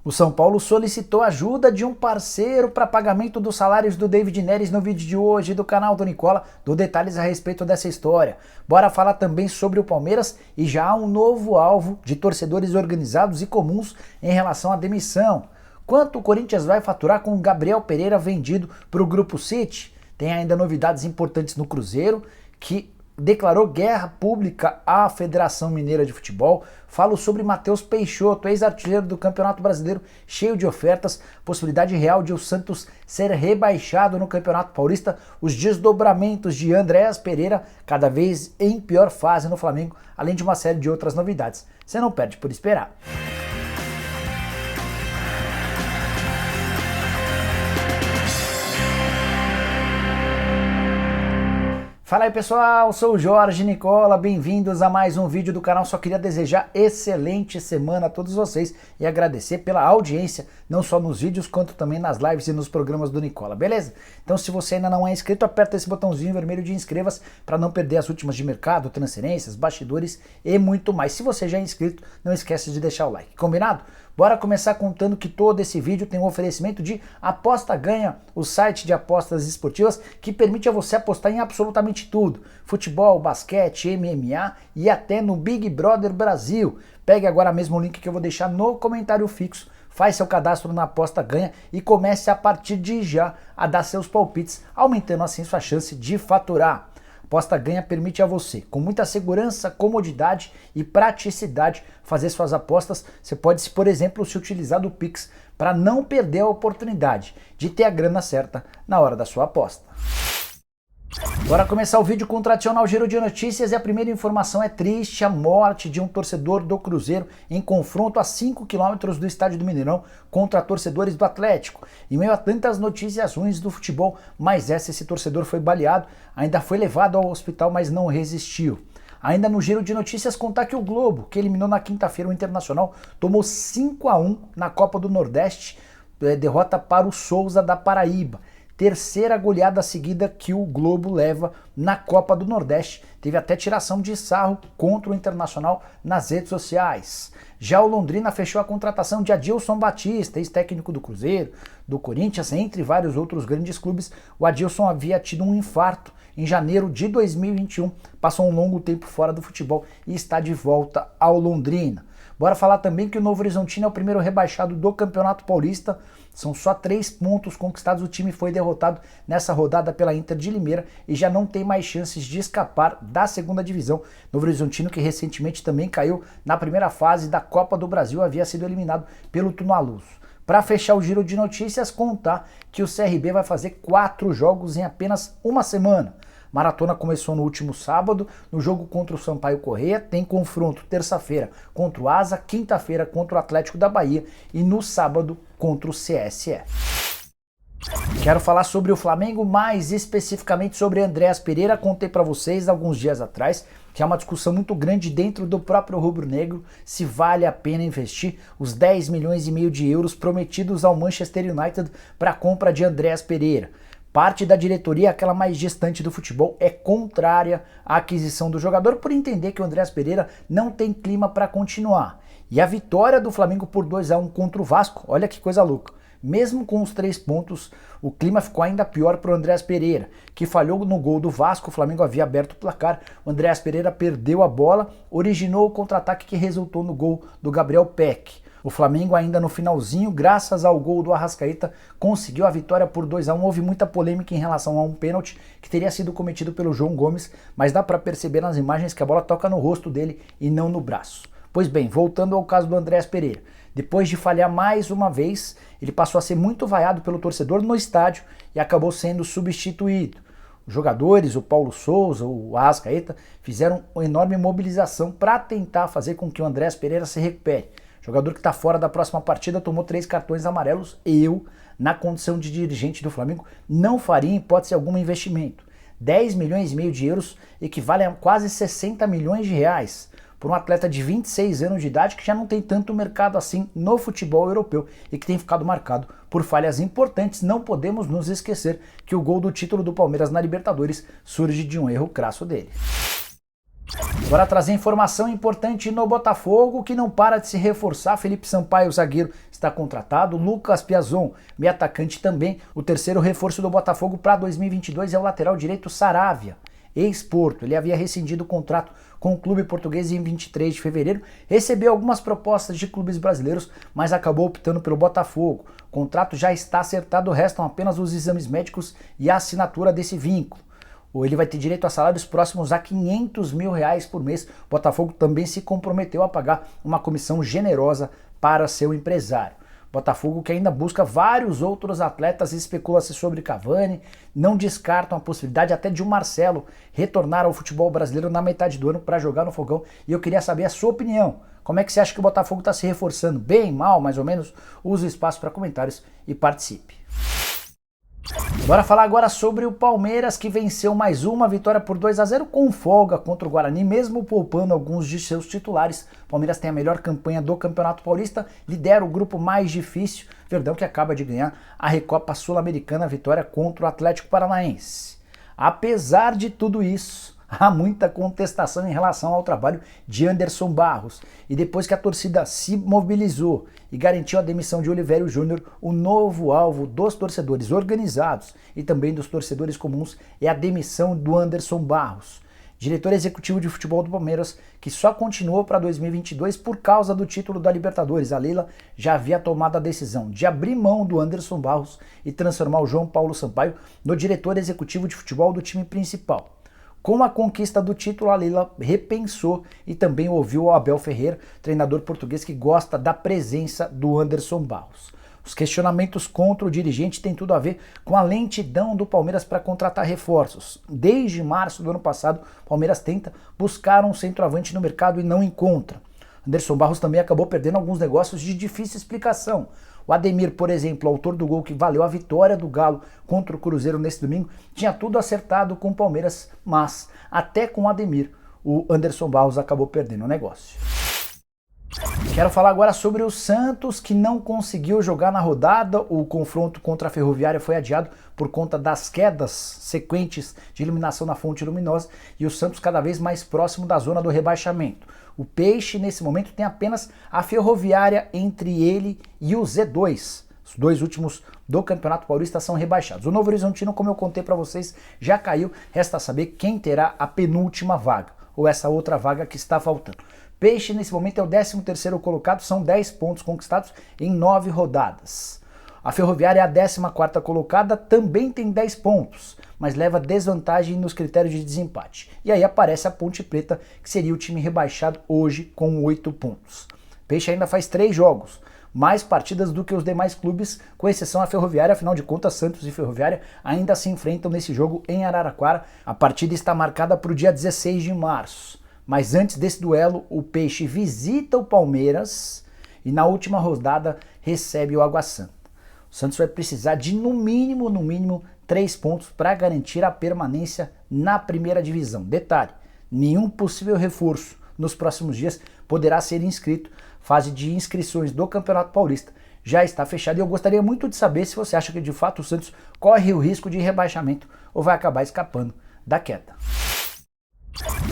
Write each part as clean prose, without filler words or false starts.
O São Paulo solicitou ajuda de um parceiro para pagamento dos salários do David Neres no vídeo de hoje do canal do Nicola. Dou detalhes a respeito dessa história. Bora falar também sobre o Palmeiras e já há um novo alvo de torcedores organizados e comuns em relação à demissão. Quanto o Corinthians vai faturar com o Gabriel Pereira vendido para o Grupo City? Tem ainda novidades importantes no Cruzeiro, que declarou guerra pública à Federação Mineira de Futebol. Falo sobre Matheus Peixoto, ex-artilheiro do Campeonato Brasileiro, cheio de ofertas, possibilidade real de o Santos ser rebaixado no Campeonato Paulista, os desdobramentos de Andréas Pereira, cada vez em pior fase no Flamengo, além de uma série de outras novidades. Você não perde por esperar. Fala aí pessoal, sou o Jorge Nicola, bem-vindos a mais um vídeo do canal. Só queria desejar excelente semana a todos vocês e agradecer pela audiência, não só nos vídeos quanto também nas lives e nos programas do Nicola, beleza? Então se você ainda não é inscrito, aperta esse botãozinho vermelho de inscreva-se para não perder as últimas de mercado, transferências, bastidores e muito mais. Se você já é inscrito, não esquece de deixar o like, combinado? Bora começar contando que todo esse vídeo tem um oferecimento de Aposta Ganha, o site de apostas esportivas que permite a você apostar em absolutamente tudo. Futebol, basquete, MMA e até no Big Brother Brasil. Pegue agora mesmo o link que eu vou deixar no comentário fixo, faz seu cadastro na Aposta Ganha e comece a partir de já a dar seus palpites, aumentando assim sua chance de faturar. Aposta Ganha permite a você, com muita segurança, comodidade e praticidade, fazer suas apostas. Você pode, por exemplo, se utilizar do Pix para não perder a oportunidade de ter a grana certa na hora da sua aposta. Bora começar o vídeo com o tradicional giro de notícias e a primeira informação é triste: a morte de um torcedor do Cruzeiro em confronto a 5 km do estádio do Mineirão contra torcedores do Atlético. Em meio a tantas notícias ruins do futebol, mas esse torcedor foi baleado, ainda foi levado ao hospital, mas não resistiu. Ainda no giro de notícias, contar que o Globo, que eliminou na quinta-feira o Internacional, tomou 5-1 na Copa do Nordeste, derrota para o Souza da Paraíba. Terceira goleada seguida que o Globo leva na Copa do Nordeste. Teve até tiração de sarro contra o Internacional nas redes sociais. Já o Londrina fechou a contratação de Adilson Batista, ex-técnico do Cruzeiro, do Corinthians, entre vários outros grandes clubes. O Adilson havia tido um infarto em janeiro de 2021, passou um longo tempo fora do futebol e está de volta ao Londrina. Bora falar também que o Novo Horizontino é o primeiro rebaixado do Campeonato Paulista. São só 3 pontos conquistados. O time foi derrotado nessa rodada pela Inter de Limeira e já não tem mais chances de escapar da segunda divisão. Novo Horizontino, que recentemente também caiu na primeira fase da Copa do Brasil, havia sido eliminado pelo Tunaluso. Para fechar o giro de notícias, contar que o CRB vai fazer 4 jogos em apenas uma semana. Maratona começou no último sábado, no jogo contra o Sampaio Corrêa, tem confronto terça-feira contra o Asa, quinta-feira contra o Atlético da Bahia e no sábado contra o CSE. Quero falar sobre o Flamengo, mais especificamente sobre Andréas Pereira. Contei para vocês alguns dias atrás que há uma discussão muito grande dentro do próprio rubro-negro se vale a pena investir os 10 milhões e meio de euros prometidos ao Manchester United para a compra de Andréas Pereira. Parte da diretoria, aquela mais distante do futebol, é contrária à aquisição do jogador por entender que o Andréas Pereira não tem clima para continuar. E a vitória do Flamengo por 2-1 contra o Vasco, olha que coisa louca. Mesmo com os 3 pontos, o clima ficou ainda pior para o Andréas Pereira, que falhou no gol do Vasco. O Flamengo havia aberto o placar, o Andréas Pereira perdeu a bola, originou o contra-ataque que resultou no gol do Gabriel Peck. O Flamengo ainda no finalzinho, graças ao gol do Arrascaeta, conseguiu a vitória por 2-1. Houve muita polêmica em relação a um pênalti que teria sido cometido pelo João Gomes, mas dá para perceber nas imagens que a bola toca no rosto dele e não no braço. Pois bem, voltando ao caso do Andréas Pereira. Depois de falhar mais uma vez, ele passou a ser muito vaiado pelo torcedor no estádio e acabou sendo substituído. Os jogadores, o Paulo Souza, o Arrascaeta, fizeram uma enorme mobilização para tentar fazer com que o Andréas Pereira se recupere. Jogador que está fora da próxima partida, tomou 3 cartões amarelos. Eu, na condição de dirigente do Flamengo, não faria em hipótese algum investimento. 10 milhões e meio de euros equivale a quase 60 milhões de reais por um atleta de 26 anos de idade que já não tem tanto mercado assim no futebol europeu e que tem ficado marcado por falhas importantes. Não podemos nos esquecer que o gol do título do Palmeiras na Libertadores surge de um erro crasso dele. Bora trazer informação importante no Botafogo, que não para de se reforçar. Felipe Sampaio, zagueiro, está contratado. Lucas Piazon, meio atacante também. O terceiro reforço do Botafogo para 2022 é o lateral direito Saravia, ex-Porto. Ele havia rescindido o contrato com o clube português em 23 de fevereiro, recebeu algumas propostas de clubes brasileiros, mas acabou optando pelo Botafogo. O contrato já está acertado, restam apenas os exames médicos e a assinatura desse vínculo. Ou ele vai ter direito a salários próximos a R$500 mil por mês. O Botafogo também se comprometeu a pagar uma comissão generosa para seu empresário. Botafogo que ainda busca vários outros atletas, especula-se sobre Cavani, não descartam a possibilidade até de o Marcelo retornar ao futebol brasileiro na metade do ano para jogar no Fogão. E eu queria saber a sua opinião. Como é que você acha que o Botafogo está se reforçando? Bem, mal, mais ou menos? Use o espaço para comentários e participe. Bora falar agora sobre o Palmeiras, que venceu mais uma vitória por 2-0 com folga contra o Guarani, mesmo poupando alguns de seus titulares. O Palmeiras tem a melhor campanha do Campeonato Paulista, lidera o grupo mais difícil, Verdão que acaba de ganhar a Recopa Sul-Americana, vitória contra o Atlético Paranaense. Apesar de tudo isso, há muita contestação em relação ao trabalho de Anderson Barros. E depois que a torcida se mobilizou e garantiu a demissão de Olivério Júnior, o novo alvo dos torcedores organizados e também dos torcedores comuns é a demissão do Anderson Barros, diretor executivo de futebol do Palmeiras, que só continuou para 2022 por causa do título da Libertadores. A Leila já havia tomado a decisão de abrir mão do Anderson Barros e transformar o João Paulo Sampaio no diretor executivo de futebol do time principal. Com a conquista do título, a Leila repensou e também ouviu o Abel Ferreira, treinador português que gosta da presença do Anderson Barros. Os questionamentos contra o dirigente têm tudo a ver com a lentidão do Palmeiras para contratar reforços. Desde março do ano passado, o Palmeiras tenta buscar um centroavante no mercado e não encontra. Anderson Barros também acabou perdendo alguns negócios de difícil explicação. O Ademir, por exemplo, autor do gol que valeu a vitória do Galo contra o Cruzeiro nesse domingo, tinha tudo acertado com o Palmeiras, mas até com o Ademir, o Anderson Barros acabou perdendo o negócio. Quero falar agora sobre o Santos, que não conseguiu jogar na rodada. O confronto contra a Ferroviária foi adiado por conta das quedas sequentes de iluminação na fonte luminosa e o Santos cada vez mais próximo da zona do rebaixamento. O Peixe, nesse momento, tem apenas a Ferroviária entre ele e o Z2. Os dois últimos do Campeonato Paulista são rebaixados. O Novo Horizontino, como eu contei para vocês, já caiu. Resta saber quem terá a penúltima vaga, ou essa outra vaga que está faltando. Peixe, nesse momento, é o 13º colocado, são 10 pontos conquistados em 9 rodadas. A Ferroviária é a 14ª colocada, também tem 10 pontos, mas leva desvantagem nos critérios de desempate. E aí aparece a Ponte Preta, que seria o time rebaixado hoje com 8 pontos. Peixe ainda faz 3 jogos, mais partidas do que os demais clubes, com exceção a Ferroviária. Afinal de contas, Santos e Ferroviária ainda se enfrentam nesse jogo em Araraquara. A partida está marcada para o dia 16 de março. Mas antes desse duelo, o Peixe visita o Palmeiras e na última rodada recebe o Água Santa. O Santos vai precisar de no mínimo 3 pontos para garantir a permanência na primeira divisão. Detalhe, nenhum possível reforço nos próximos dias poderá ser inscrito. Fase de inscrições do Campeonato Paulista já está fechada e eu gostaria muito de saber se você acha que de fato o Santos corre o risco de rebaixamento ou vai acabar escapando da queda.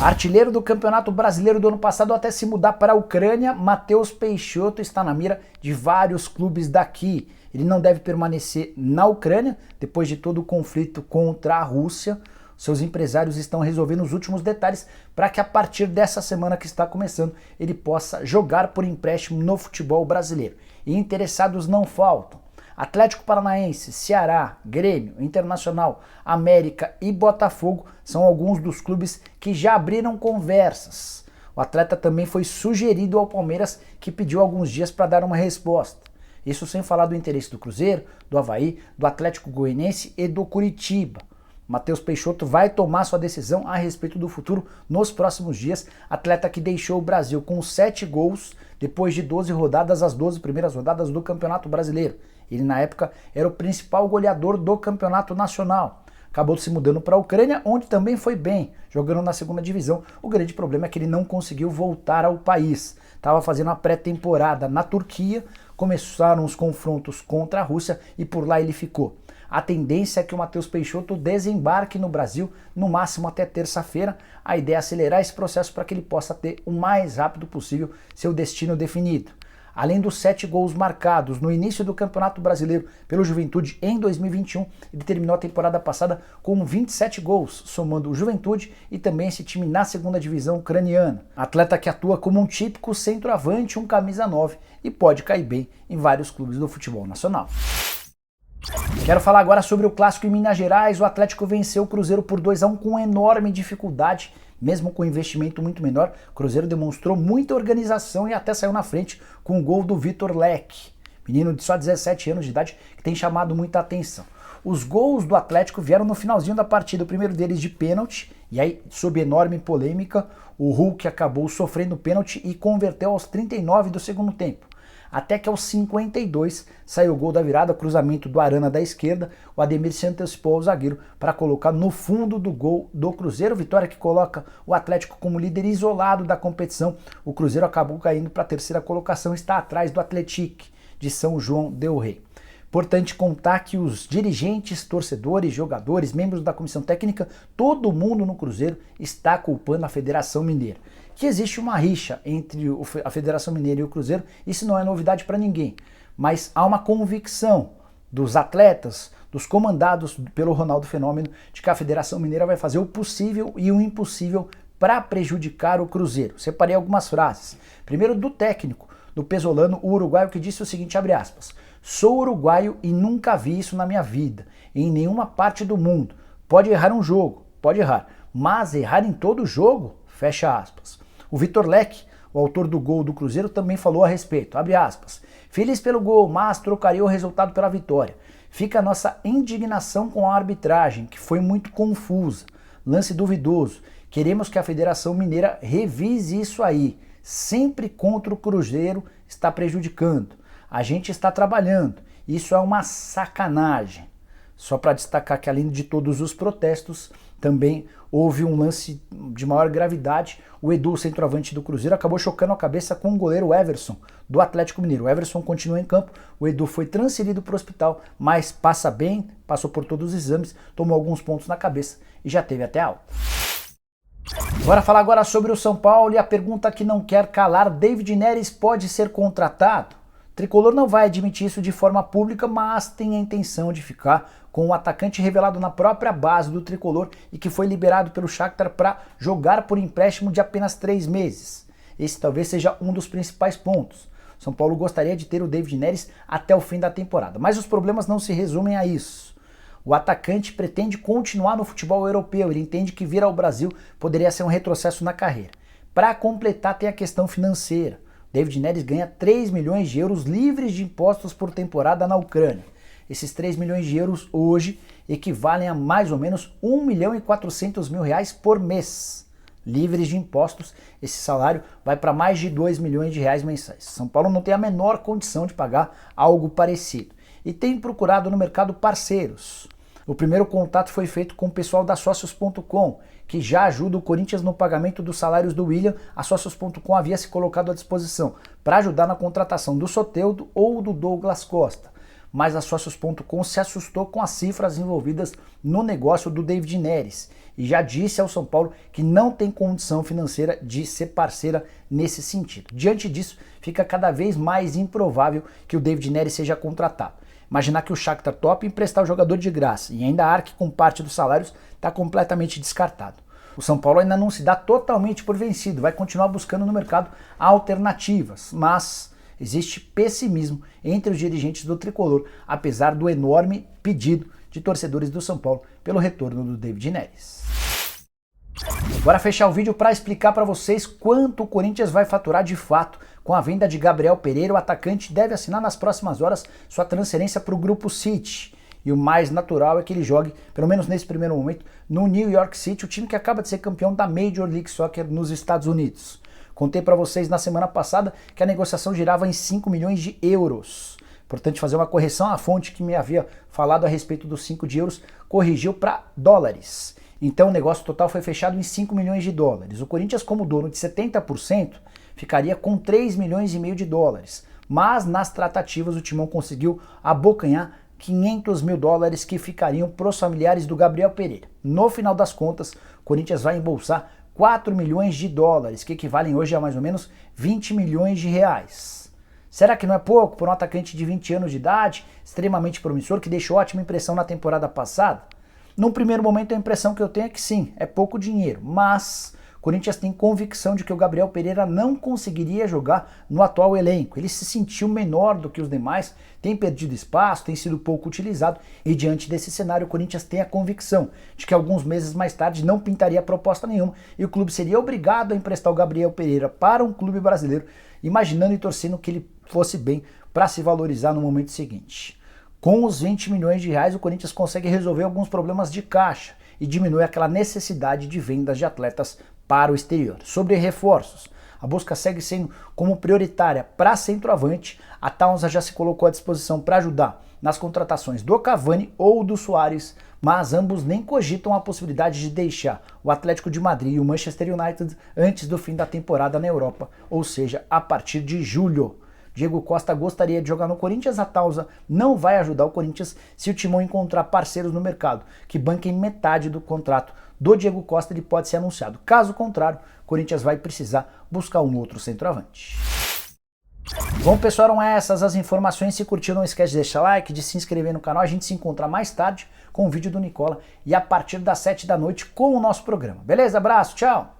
Artilheiro do Campeonato Brasileiro do ano passado até se mudar para a Ucrânia, Matheus Peixoto está na mira de vários clubes daqui. Ele não deve permanecer na Ucrânia depois de todo o conflito contra a Rússia. Seus empresários estão resolvendo os últimos detalhes para que a partir dessa semana que está começando ele possa jogar por empréstimo no futebol brasileiro. E interessados não faltam. Atlético Paranaense, Ceará, Grêmio, Internacional, América e Botafogo são alguns dos clubes que já abriram conversas. O atleta também foi sugerido ao Palmeiras, que pediu alguns dias para dar uma resposta. Isso sem falar do interesse do Cruzeiro, do Avaí, do Atlético Goianiense e do Curitiba. Matheus Peixoto vai tomar sua decisão a respeito do futuro nos próximos dias. Atleta que deixou o Brasil com 7 gols depois de 12 rodadas, as 12 primeiras rodadas do Campeonato Brasileiro. Ele, na época, era o principal goleador do Campeonato Nacional. Acabou se mudando para a Ucrânia, onde também foi bem, jogando na segunda divisão. O grande problema é que ele não conseguiu voltar ao país. Estava fazendo uma pré-temporada na Turquia, começaram os confrontos contra a Rússia e por lá ele ficou. A tendência é que o Matheus Peixoto desembarque no Brasil no máximo até terça-feira. A ideia é acelerar esse processo para que ele possa ter o mais rápido possível seu destino definido. Além dos 7 gols marcados no início do Campeonato Brasileiro pelo Juventude em 2021, ele terminou a temporada passada com 27 gols, somando o Juventude e também esse time na segunda divisão ucraniana. Atleta que atua como um típico centroavante, um camisa 9 e pode cair bem em vários clubes do futebol nacional. Quero falar agora sobre o clássico em Minas Gerais. O Atlético venceu o Cruzeiro por 2-1 com enorme dificuldade. Mesmo com investimento muito menor, o Cruzeiro demonstrou muita organização e até saiu na frente com o gol do Vitor Leque, menino de só 17 anos de idade que tem chamado muita atenção. Os gols do Atlético vieram no finalzinho da partida, o primeiro deles de pênalti, e aí, sob enorme polêmica, o Hulk acabou sofrendo pênalti e converteu aos 39 do segundo tempo. Até que aos 52 saiu o gol da virada, cruzamento do Arana da esquerda, o Ademir se antecipou ao zagueiro para colocar no fundo do gol do Cruzeiro, vitória que coloca o Atlético como líder isolado da competição. O Cruzeiro acabou caindo para a terceira colocação, está atrás do Atlético de São João del Rei. Importante contar que os dirigentes, torcedores, jogadores, membros da comissão técnica, todo mundo no Cruzeiro está culpando a Federação Mineira. Que existe uma rixa entre a Federação Mineira e o Cruzeiro, isso não é novidade para ninguém, mas há uma convicção dos atletas, dos comandados pelo Ronaldo Fenômeno, de que a Federação Mineira vai fazer o possível e o impossível para prejudicar o Cruzeiro. Separei algumas frases. Primeiro do técnico, do pesolano, o uruguaio, que disse o seguinte, abre aspas: "Sou uruguaio e nunca vi isso na minha vida, em nenhuma parte do mundo. Pode errar um jogo, pode errar, mas errar em todo jogo?" Fecha aspas. O Vitor Leque, o autor do gol do Cruzeiro, também falou a respeito, abre aspas: "Feliz pelo gol, mas trocaria o resultado pela vitória. Fica a nossa indignação com a arbitragem, que foi muito confusa. Lance duvidoso. Queremos que a Federação Mineira revise isso aí. Sempre contra o Cruzeiro está prejudicando. A gente está trabalhando. Isso é uma sacanagem." Só para destacar que, além de todos os protestos, também houve um lance de maior gravidade. O Edu, centroavante do Cruzeiro, acabou chocando a cabeça com o goleiro Everson, do Atlético Mineiro. O Everson continua em campo, o Edu foi transferido para o hospital, mas passa bem, passou por todos os exames, tomou alguns pontos na cabeça e já teve até alta. Bora falar agora sobre o São Paulo e a pergunta que não quer calar: David Neres pode ser contratado? O Tricolor não vai admitir isso de forma pública, mas tem a intenção de ficar com o atacante revelado na própria base do Tricolor e que foi liberado pelo Shakhtar para jogar por empréstimo de apenas 3 meses. Esse talvez seja um dos principais pontos. São Paulo gostaria de ter o David Neres até o fim da temporada, mas os problemas não se resumem a isso. O atacante pretende continuar no futebol europeu, ele entende que vir ao Brasil poderia ser um retrocesso na carreira. Para completar, tem a questão financeira. David Neres ganha 3 milhões de euros livres de impostos por temporada na Ucrânia. Esses 3 milhões de euros hoje equivalem a mais ou menos 1 milhão e 400 mil reais por mês. Livres de impostos, esse salário vai para mais de 2 milhões de reais mensais. São Paulo não tem a menor condição de pagar algo parecido e tem procurado no mercado parceiros. O primeiro contato foi feito com o pessoal da Sócios.com, que já ajuda o Corinthians no pagamento dos salários do William. A Sócios.com havia se colocado à disposição para ajudar na contratação do Soteldo ou do Douglas Costa. Mas a Sócios.com se assustou com as cifras envolvidas no negócio do David Neres e já disse ao São Paulo que não tem condição financeira de ser parceira nesse sentido. Diante disso, fica cada vez mais improvável que o David Neres seja contratado. Imaginar que o Shakhtar topa emprestar o jogador de graça e ainda arque com parte dos salários está completamente descartado. O São Paulo ainda não se dá totalmente por vencido, vai continuar buscando no mercado alternativas, mas existe pessimismo entre os dirigentes do Tricolor, apesar do enorme pedido de torcedores do São Paulo pelo retorno do David Neres. Bora fechar o vídeo para explicar para vocês quanto o Corinthians vai faturar de fato com a venda de Gabriel Pereira. O atacante deve assinar nas próximas horas sua transferência para o Grupo City. E o mais natural é que ele jogue, pelo menos nesse primeiro momento, no New York City, o time que acaba de ser campeão da Major League Soccer nos Estados Unidos. Contei para vocês na semana passada que a negociação girava em 5 milhões de euros. Importante fazer uma correção, a fonte que me havia falado a respeito dos 5 de euros corrigiu para dólares. Então o negócio total foi fechado em 5 milhões de dólares. O Corinthians, como dono de 70%, ficaria com 3 milhões e meio de dólares. Mas nas tratativas o Timão conseguiu abocanhar 500 mil dólares que ficariam para os familiares do Gabriel Pereira. No final das contas, o Corinthians vai embolsar 4 milhões de dólares, que equivalem hoje a mais ou menos 20 milhões de reais. Será que não é pouco para um atacante de 20 anos de idade, extremamente promissor, que deixou ótima impressão na temporada passada? Num primeiro momento a impressão que eu tenho é que sim, é pouco dinheiro, mas o Corinthians tem convicção de que o Gabriel Pereira não conseguiria jogar no atual elenco. Ele se sentiu menor do que os demais, tem perdido espaço, tem sido pouco utilizado e diante desse cenário o Corinthians tem a convicção de que alguns meses mais tarde não pintaria proposta nenhuma e o clube seria obrigado a emprestar o Gabriel Pereira para um clube brasileiro, imaginando e torcendo que ele fosse bem para se valorizar no momento seguinte. Com os 20 milhões de reais o Corinthians consegue resolver alguns problemas de caixa e diminui aquela necessidade de vendas de atletas para o exterior. Sobre reforços, a busca segue sendo como prioritária para centroavante. A Townsend já se colocou à disposição para ajudar nas contratações do Cavani ou do Suárez, mas ambos nem cogitam a possibilidade de deixar o Atlético de Madrid e o Manchester United antes do fim da temporada na Europa, ou seja, a partir de julho. Diego Costa gostaria de jogar no Corinthians, a Townsend não vai ajudar o Corinthians se o Timão encontrar parceiros no mercado que banquem metade do contrato do Diego Costa, ele pode ser anunciado. Caso contrário, o Corinthians vai precisar buscar um outro centroavante. Bom, pessoal, eram essas as informações. Se curtiu, não esquece de deixar like, de se inscrever no canal. A gente se encontra mais tarde com o vídeo do Nicola e a partir das 7 da noite com o nosso programa. Beleza? Abraço, tchau!